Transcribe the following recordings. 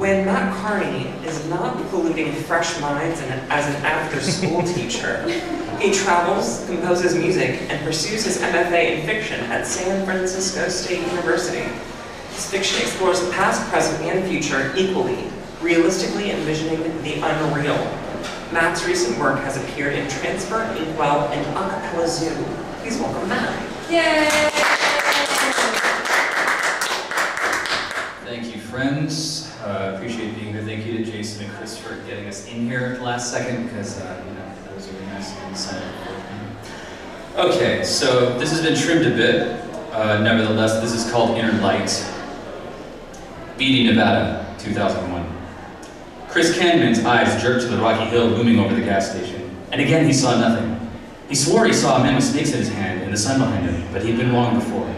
When Matt Carney is not polluting fresh minds as an after-school teacher, he travels, composes music, and pursues his MFA in fiction at San Francisco State University. His fiction explores the past, present, and future equally, realistically envisioning the unreal. Matt's recent work has appeared in Transfer, Inkwell, and A Cappella Zoo. Please welcome Matt. Yay! Thank you, friends. Appreciate being here. Thank you to Jason and Chris for getting us in here at the last second, because that was really nice of you to sign up. Okay, so this has been trimmed a bit. Nevertheless, this is called Inner Light. Beatty, Nevada, 2001. Chris Canman's eyes jerked to the rocky hill looming over the gas station, and again he saw nothing. He swore he saw a man with snakes in his hand in the sun behind him, but he'd been wrong before.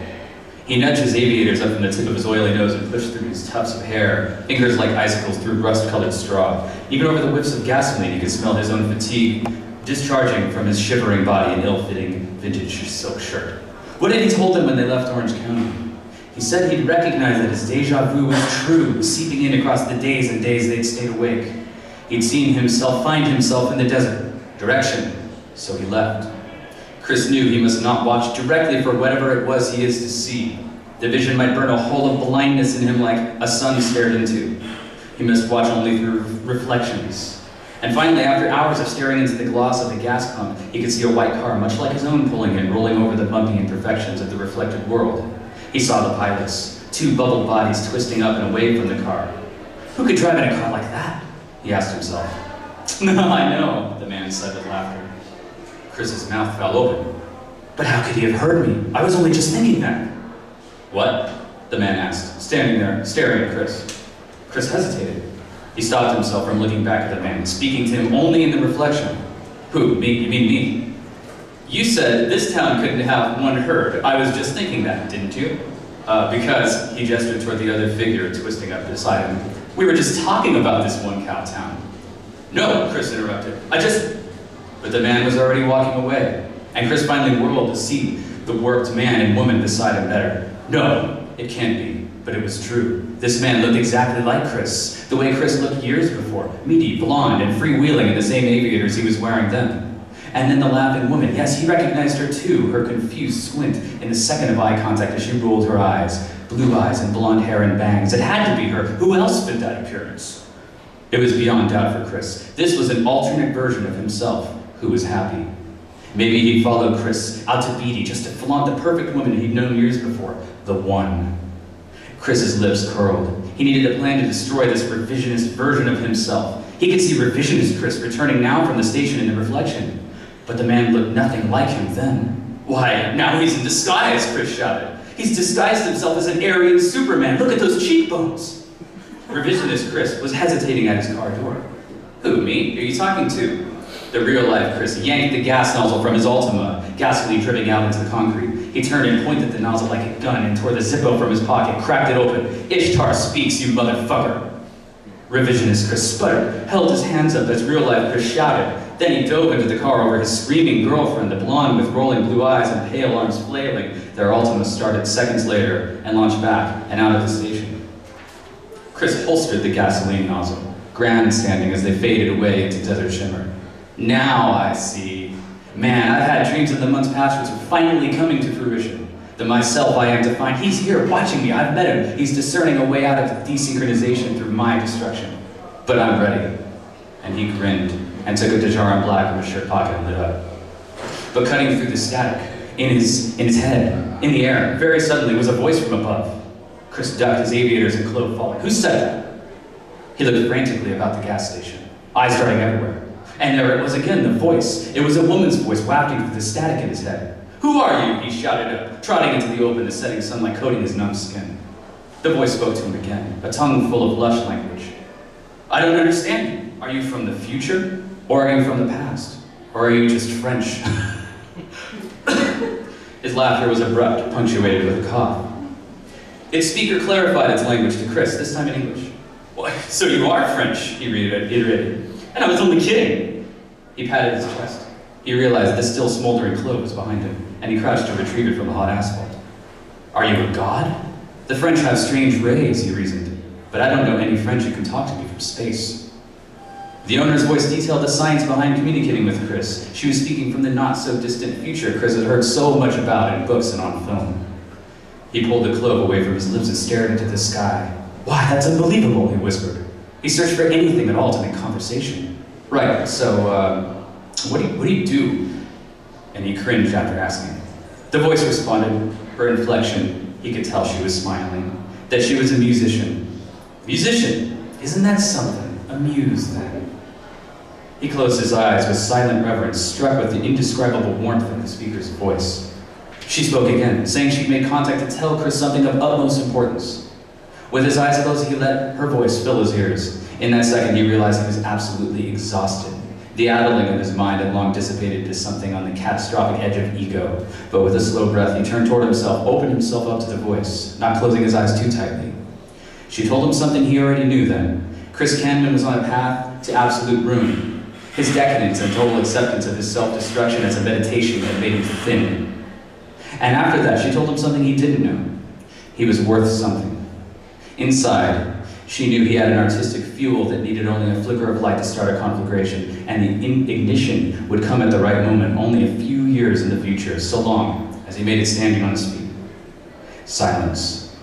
He nudged his aviators up from the tip of his oily nose and pushed through his tufts of hair, fingers like icicles through rust-colored straw. Even over the whiffs of gasoline, he could smell his own fatigue discharging from his shivering body in ill-fitting vintage silk shirt. What had he told them when they left Orange County? He said he'd recognized that his deja vu was true, seeping in across the days and days they'd stayed awake. He'd seen himself find himself in the desert. Direction. So he left. Chris knew he must not watch directly for whatever it was he is to see. The vision might burn a hole of blindness in him like a sun stared into. He must watch only through reflections. And finally, after hours of staring into the gloss of the gas pump, he could see a white car, much like his own, pulling in, rolling over the bumpy imperfections of the reflected world. He saw the pilots, two bubbled bodies twisting up and away from the car. Who could drive in a car like that? He asked himself. No, I know, the man said with laughter. Chris's mouth fell open. But how could he have heard me? I was only just thinking that. What? The man asked, standing there, staring at Chris. Chris hesitated. He stopped himself from looking back at the man, speaking to him only in the reflection. Who? Me? You mean me? You said this town couldn't have one herd. I was just thinking that, didn't you? Because he gestured toward the other figure twisting up beside him. We were just talking about this one cow town. No, Chris interrupted. But the man was already walking away, and Chris finally whirled to see the warped man and woman beside him better. No, it can't be, but it was true. This man looked exactly like Chris, the way Chris looked years before, meaty, blonde, and freewheeling in the same aviators he was wearing then. And then the laughing woman, yes, he recognized her too, her confused squint in the second of eye contact as she rolled her eyes, blue eyes and blonde hair and bangs. It had to be her. Who else fit that appearance? It was beyond doubt for Chris. This was an alternate version of himself who was happy. Maybe he'd follow Chris out to Beatty just to flaunt the perfect woman he'd known years before, the one. Chris's lips curled. He needed a plan to destroy this revisionist version of himself. He could see revisionist Chris returning now from the station in the reflection. But the man looked nothing like him then. Why, now he's in disguise, Chris shouted. He's disguised himself as an Aryan Superman. Look at those cheekbones. Revisionist Chris was hesitating at his car door. Who, me? Who are you talking to? The real-life Chris yanked the gas nozzle from his Altima, gasoline dripping out into the concrete. He turned and pointed the nozzle like a gun and tore the Zippo from his pocket, cracked it open. Ishtar speaks, you motherfucker. Revisionist Chris sputtered, held his hands up as real-life Chris shouted. Then he dove into the car over his screaming girlfriend, the blonde with rolling blue eyes and pale arms flailing. Their Altima started seconds later and launched back and out of the station. Chris holstered the gasoline nozzle, grandstanding as they faded away into desert shimmer. Now I see. Man, I've had dreams in the months past which are finally coming to fruition. The myself I am to find. He's here watching me. I've met him. He's discerning a way out of desynchronization through my destruction. But I'm ready. And he grinned and took a Dajaran Black from his shirt pocket and lit up. But cutting through the static, in his head, in the air, very suddenly was a voice from above. Chris ducked, his aviators and cloak falling. Who said that? He looked frantically about the gas station, eyes darting everywhere. And there it was again, the voice. It was a woman's voice wafting through the static in his head. Who are you? He shouted up, trotting into the open, the setting sunlight coating his numb skin. The voice spoke to him again, a tongue full of lush language. I don't understand you. Are you from the future? Or are you from the past? Or are you just French? His laughter was abrupt, punctuated with a cough. Its speaker clarified its language to Chris, this time in English. What? So you are French, he reiterated. And I was only kidding. He patted his chest. He realized the still smoldering cloak was behind him, and he crouched to retrieve it from the hot asphalt. Are you a god? The French have strange rays, he reasoned. but I don't know any French who can talk to me from space. The owner's voice detailed the science behind communicating with Chris. She was speaking from the not-so-distant future Chris had heard so much about in books and on film. He pulled the clove away from his lips and stared into the sky. "Why, that's unbelievable," he whispered. He searched for anything at all to make conversation. "Right, so, what do you do?" And he cringed after asking. The voice responded, her inflection, he could tell she was smiling, that she was a musician. "Musician? Isn't that something? A muse, then." He closed his eyes with silent reverence, struck with the indescribable warmth of the speaker's voice. She spoke again, saying she'd made contact to tell Chris something of utmost importance. With his eyes closed, he let her voice fill his ears. In that second, he realized he was absolutely exhausted. The addling of his mind had long dissipated to something on the catastrophic edge of ego. But with a slow breath, he turned toward himself, opened himself up to the voice, not closing his eyes too tightly. She told him something he already knew then. Chris Canman was on a path to absolute ruin. His decadence and total acceptance of his self-destruction as a meditation that made him thin. And after that, she told him something he didn't know. He was worth something. Inside, she knew he had an artistic fuel that needed only a flicker of light to start a conflagration, and the ignition would come at the right moment, only a few years in the future, so long as he made it standing on his feet. Silence.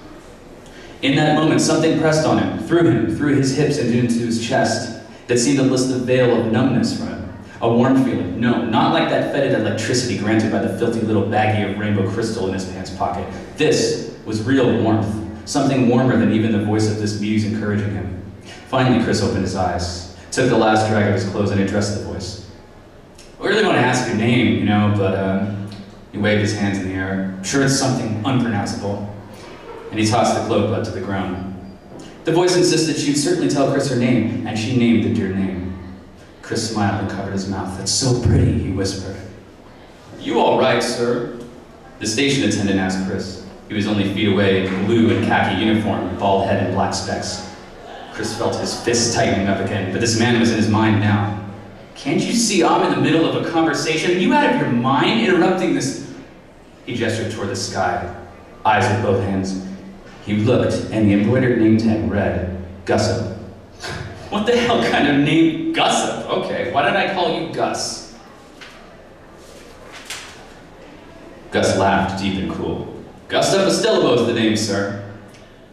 In that moment, something pressed on him, through his hips and into his chest, that seemed to lift the veil of numbness from him. A warm feeling. No, not like that fetid electricity granted by the filthy little baggie of rainbow crystal in his pants pocket. This was real warmth. Something warmer than even the voice of this muse encouraging him. Finally, Chris opened his eyes, took the last drag of his clothes, and addressed the voice. "I really want to ask your name, but he waved his hands in the air. I'm sure it's something unpronounceable." And he tossed the clove butt to the ground. The voice insisted she'd certainly tell Chris her name, and she named the dear name. Chris smiled and covered his mouth. "That's so pretty," he whispered. "You all right, sir?" The station attendant asked Chris. He was only feet away in blue and khaki uniform, bald head and black specs. Chris felt his fists tightening up again, but this man was in his mind now. "Can't you see I'm in the middle of a conversation? Are you out of your mind interrupting this?" He gestured toward the sky, eyes with both hands. He looked, and the embroidered name tag read, Gussop. What the hell kind of name? Gussop? Okay, why did I call you Gus? Gus laughed, deep and cool. Gustav Estelabo is the name, sir.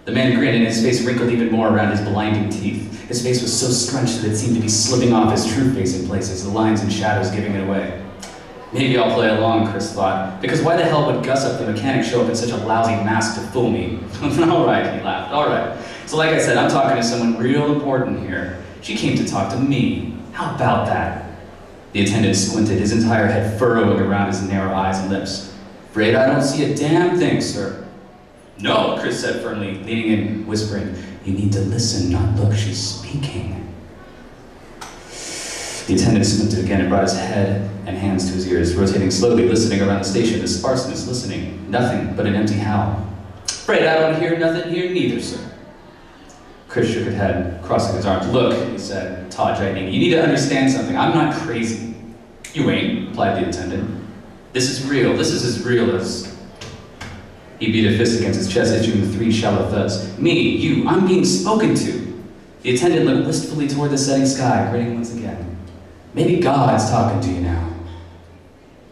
The man grinned and his face wrinkled even more around his blinding teeth. His face was so scrunched that it seemed to be slipping off his true face in places, the lines and shadows giving it away. Maybe I'll play along, Chris thought, because why the hell would Gussop the mechanic show up in such a lousy mask to fool me? All right, he laughed, all right. So like I said, I'm talking to someone real important here. She came to talk to me. How about that? The attendant squinted, his entire head furrowing around his narrow eyes and lips. Afraid I don't see a damn thing, sir. No, Chris said firmly, leaning in, whispering, you need to listen, not look, she's speaking. The attendant squinted again and brought his head and hands to his ears, rotating slowly, listening around the station, the sparseness listening, nothing but an empty howl. Afraid I don't hear nothing here neither, sir. Chris shook his head, crossing his arms. Look, he said, taut-tightening, you need to understand something. I'm not crazy. You ain't, replied the attendant. This is real. This is as real as... He beat a fist against his chest, issuing 3 shallow thuds. Me, you, I'm being spoken to. The attendant looked wistfully toward the setting sky, grinning once again. Maybe God's talking to you now.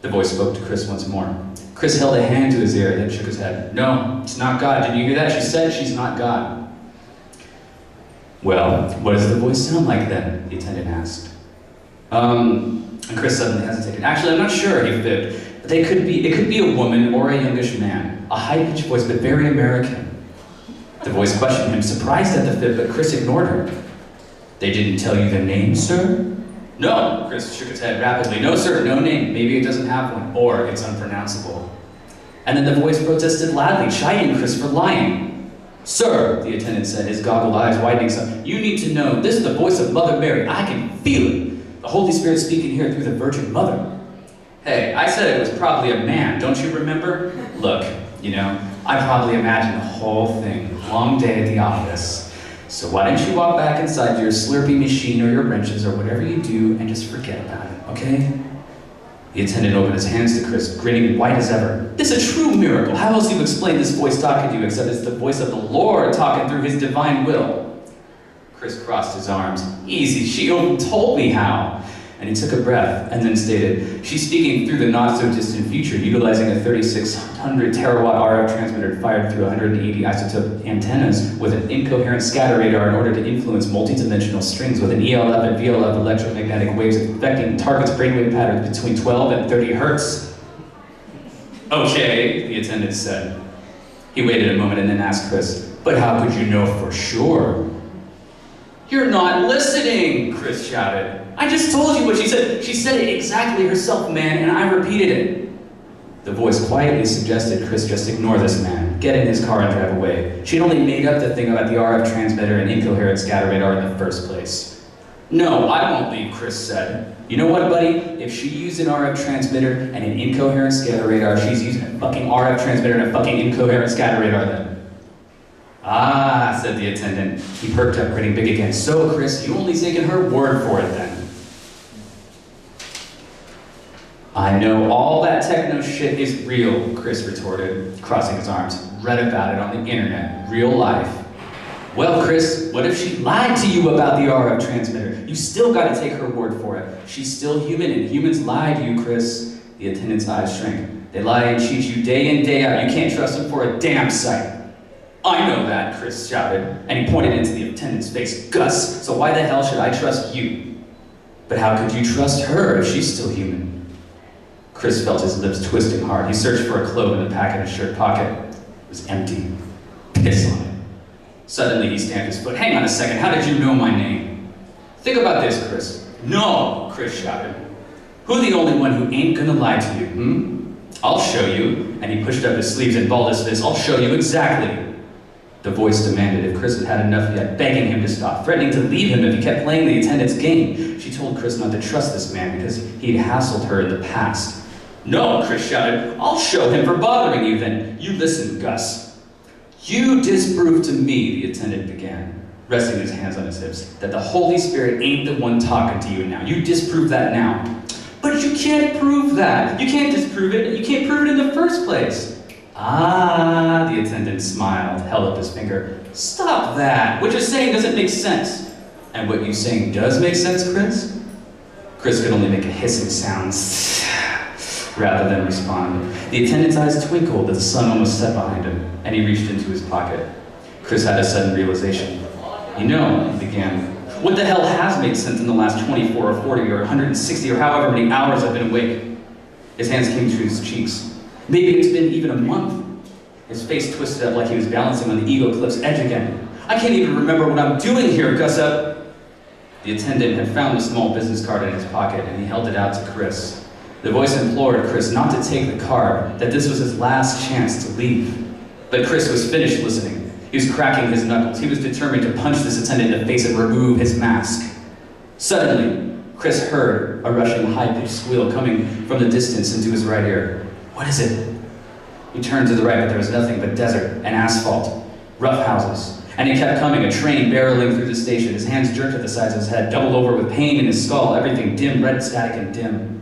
The voice spoke to Chris once more. Chris held a hand to his ear, then shook his head. No, it's not God. Did you hear that? She said she's not God. Well, what does the voice sound like then? The attendant asked. And Chris suddenly hesitated. Actually, I'm not sure, he fibbed. But it could be a woman or a youngish man. A high-pitched voice, but very American. The voice questioned him, surprised at the fib, but Chris ignored her. They didn't tell you the name, sir? No, Chris shook his head rapidly. No, sir, no name. Maybe it doesn't have one, or it's unpronounceable. And then the voice protested loudly, chiding Chris for lying. Sir, the attendant said, his goggle eyes widening some, you need to know, this is the voice of Mother Mary. I can feel it. The Holy Spirit speaking here through the Virgin Mother. Hey, I said it was probably a man, don't you remember? Look, you know, I probably imagined the whole thing. Long day at the office. So why don't you walk back inside your Slurpee machine or your wrenches or whatever you do and just forget about it, okay? The attendant opened his hands to Chris, grinning white as ever. This is a true miracle. How else do you explain this voice talking to you except it's the voice of the Lord talking through his divine will? Chris crossed his arms. Easy, she told me how. And he took a breath and then stated, she's speaking through the not-so-distant future, utilizing a 3600 terawatt RF transmitter fired through 180 isotope antennas with an incoherent scatter radar in order to influence multidimensional strings with an ELF and VLF electromagnetic waves affecting targets' brainwave patterns between 12 and 30 hertz. Okay, the attendant said. He waited a moment and then asked Chris, but how could you know for sure? You're not listening, Chris shouted. I just told you what she said. She said it exactly herself, man, and I repeated it. The voice quietly suggested Chris just ignore this man, get in his car and drive away. She'd only made up the thing about the RF transmitter and incoherent scatter radar in the first place. No, I won't leave, Chris said. You know what, buddy? If she used an RF transmitter and an incoherent scatter radar, she's using a fucking RF transmitter and a fucking incoherent scatter radar then. Ah, said the attendant. He perked up, grinning big again. So, Chris, you only taken her word for it then. I know all that techno shit is real, Chris retorted, crossing his arms. Read about it on the internet, real life. Well, Chris, what if she lied to you about the RF transmitter? You still gotta take her word for it. She's still human and humans lie to you, Chris. The attendant's eyes shrank. They lie and cheat you day in, day out. You can't trust them for a damn sight. I know that, Chris shouted, and he pointed into the attendant's face. Gus, so why the hell should I trust you? But how could you trust her if she's still human? Chris felt his lips twisting hard. He searched for a clove in the pack in his shirt pocket. It was empty. Piss on it. Suddenly he stamped his foot. Hang on a second, how did you know my name? Think about this, Chris. No, Chris shouted. Who the only one who ain't gonna lie to you, I'll show you. And he pushed up his sleeves and balled his fist. I'll show you exactly. The voice demanded if Chris had had enough yet, begging him to stop, threatening to leave him if he kept playing the attendant's game. She told Chris not to trust this man because he'd hassled her in the past. No, Chris shouted. I'll show him for bothering you then. You listen, Gus. You disprove to me, the attendant began, resting his hands on his hips, that the Holy Spirit ain't the one talking to you now. You disprove that now. But you can't prove that. You can't disprove it. You can't prove it in the first place. Ah, the attendant smiled, held up his finger. Stop that. What you're saying doesn't make sense. And what you're saying does make sense, Chris? Chris could only make a hissing sound rather than respond. The attendant's eyes twinkled as the sun almost set behind him, and he reached into his pocket. Chris had a sudden realization. You know, he began, what the hell has made sense in the last 24 or 40 or 160 or however many hours I've been awake? His hands came to his cheeks. Maybe it's been even a month. His face twisted up like he was balancing on the Eagle Cliff's edge again. I can't even remember what I'm doing here, Gussup. The attendant had found the small business card in his pocket and he held it out to Chris. The voice implored Chris not to take the card, that this was his last chance to leave. But Chris was finished listening. He was cracking his knuckles. He was determined to punch this attendant in the face and remove his mask. Suddenly, Chris heard a rushing high-pitched squeal coming from the distance into his right ear. What is it? He turned to the right, but there was nothing but desert and asphalt, rough houses. And he kept coming, a train barreling through the station, his hands jerked at the sides of his head, doubled over with pain in his skull, everything dim, red, static, and dim.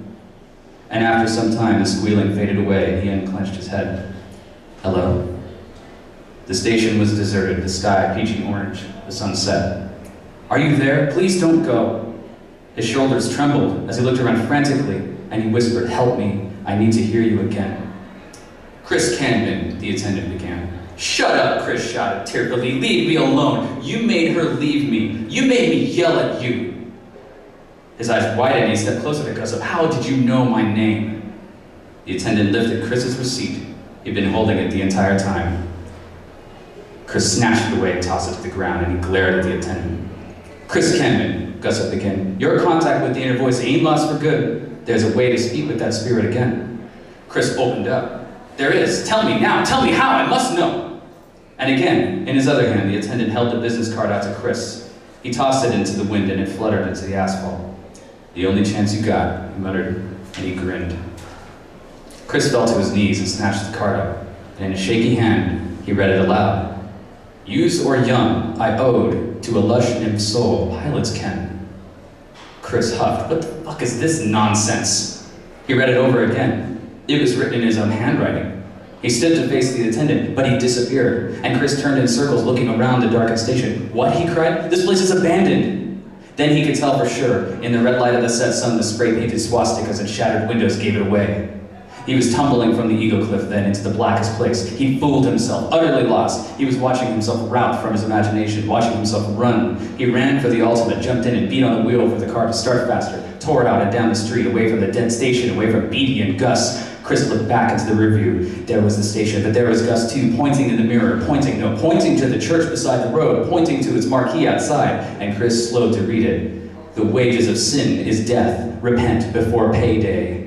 And after some time, the squealing faded away, and he unclenched his head. Hello? The station was deserted, the sky peachy orange, the sun set. Are you there? Please don't go. His shoulders trembled as he looked around frantically, and he whispered, help me, I need to hear you again. Chris Cannon, the attendant began. Shut up, Chris shouted tearfully. Leave me alone. You made her leave me. You made me yell at you. His eyes widened and he stepped closer to Gussup. How did you know my name? The attendant lifted Chris's receipt. He'd been holding it the entire time. Chris snatched it away and tossed it to the ground, and he glared at the attendant. Chris Cannon, Gussup began. Your contact with the inner voice ain't lost for good. There's a way to speak with that spirit again. Chris opened up. There is. Tell me now. Tell me how. I must know. And again, in his other hand, the attendant held the business card out to Chris. He tossed it into the wind and it fluttered into the asphalt. The only chance you got, he muttered, and he grinned. Chris fell to his knees and snatched the card up, and in a shaky hand, he read it aloud. Youth or young, I owed to a lush nymph soul, pilots ken. Chris huffed. What the fuck is this nonsense? He read it over again. It was written in his own handwriting. He stood to face the attendant, but he disappeared, and Chris turned in circles looking around the darkened station. "What?" he cried. "This place is abandoned!" Then he could tell for sure. In the red light of the set sun, the spray-painted swastikas and shattered windows gave it away. He was tumbling from the Eagle Cliff then into the blackest place. He fooled himself, utterly lost. He was watching himself rout from his imagination, watching himself run. He ran for the ultimate, jumped in and beat on the wheel for the car to start faster, tore out and down the street, away from the dead station, away from Beatty and Gus. Chris looked back into the rearview. There was the station, but there was Gus too, pointing in the mirror, pointing to the church beside the road, pointing to its marquee outside, and Chris slowed to read it. "The wages of sin is death. Repent before payday."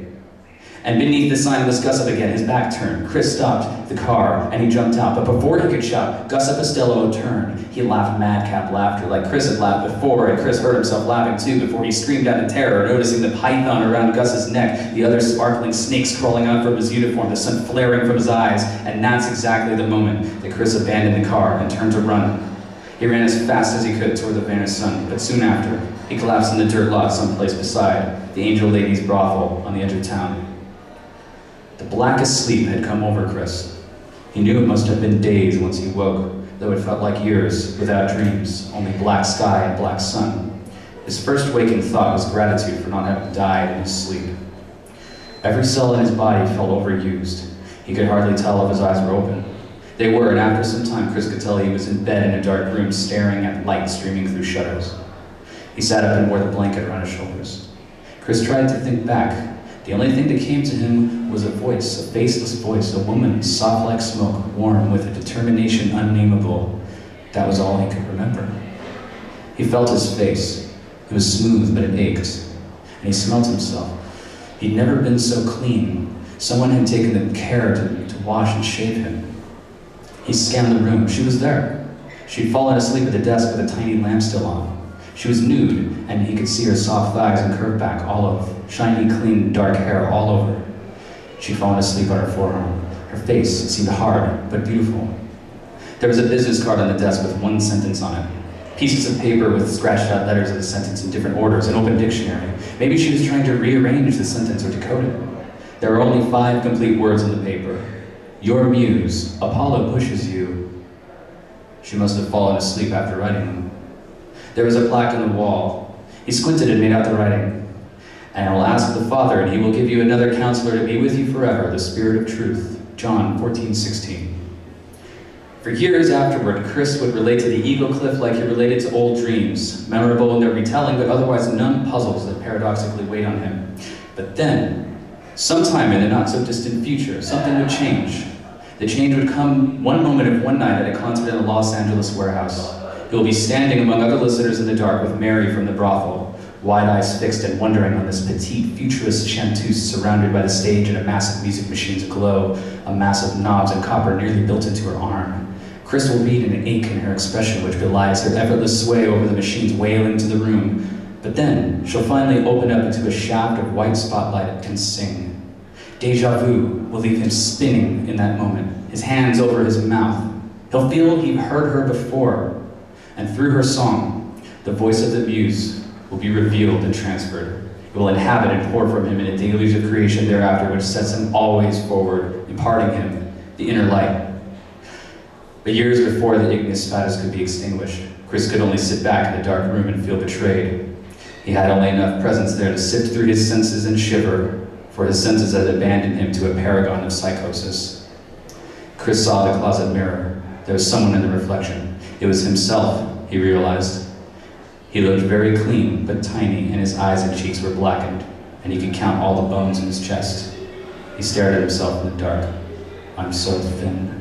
And beneath the sign was Gussup again, his back turned. Chris stopped the car, and he jumped out. But before he could shout, Gussup Costello turned. He laughed madcap laughter, like Chris had laughed before, and Chris heard himself laughing too before he screamed out in terror, noticing the python around Gus's neck, the other sparkling snakes crawling out from his uniform, the sun flaring from his eyes. And that's exactly the moment that Chris abandoned the car and turned to run. He ran as fast as he could toward the vanished sun, but soon after, he collapsed in the dirt lot someplace beside the Angel Ladies brothel on the edge of town. The blackest sleep had come over Chris. He knew it must have been days once he woke, though it felt like years, without dreams, only black sky and black sun. His first waking thought was gratitude for not having died in his sleep. Every cell in his body felt overused. He could hardly tell if his eyes were open. They were, and after some time, Chris could tell he was in bed in a dark room, staring at light streaming through shutters. He sat up and wore the blanket around his shoulders. Chris tried to think back. The only thing that came to him was a voice, a faceless voice, a woman, soft like smoke, warm, with a determination unnameable. That was all he could remember. He felt his face. It was smooth, but it ached. And he smelled himself. He'd never been so clean. Someone had taken the care to wash and shave him. He scanned the room. She was there. She'd fallen asleep at the desk with a tiny lamp still on. She was nude, and he could see her soft thighs and curved back olive, shiny, clean, dark hair all over. She'd fallen asleep on her forearm. Her face seemed hard, but beautiful. There was a business card on the desk with one sentence on it. Pieces of paper with scratched out letters of the sentence in different orders, an open dictionary. Maybe she was trying to rearrange the sentence or decode it. There were only 5 complete words on the paper. Your muse, Apollo pushes you. She must have fallen asleep after writing them. There was a plaque on the wall. He squinted and made out the writing. And I will ask the Father, and he will give you another counselor to be with you forever, the Spirit of Truth. John 14:16. For years afterward, Chris would relate to the Eagle Cliff like he related to old dreams, memorable in their retelling, but otherwise none puzzles that paradoxically weighed on him. But then, sometime in the not-so-distant future, something would change. The change would come one moment of one night at a concert in a Los Angeles warehouse. He will be standing among other listeners in the dark with Mary from the brothel, wide eyes fixed and wondering on this petite, futurist chanteuse surrounded by the stage and a massive music machines aglow, a mass of knobs and copper nearly built into her arm. Chris will read an ache in her expression which belies her effortless sway over the machines wailing to the room. But then, she'll finally open up into a shaft of white spotlight and can sing. Deja vu will leave him spinning in that moment, his hands over his mouth. He'll feel he heard her before, and through her song, the voice of the muse will be revealed and transferred. It will inhabit and pour from him in a deluge of creation thereafter, which sets him always forward, imparting him the inner light. But years before the ignis fatuus could be extinguished, Chris could only sit back in the dark room and feel betrayed. He had only enough presence there to sift through his senses and shiver, for his senses had abandoned him to a paragon of psychosis. Chris saw the closet mirror. There was someone in the reflection. It was himself, he realized. He looked very clean, but tiny, and his eyes and cheeks were blackened, and he could count all the bones in his chest. He stared at himself in the dark. I'm so thin.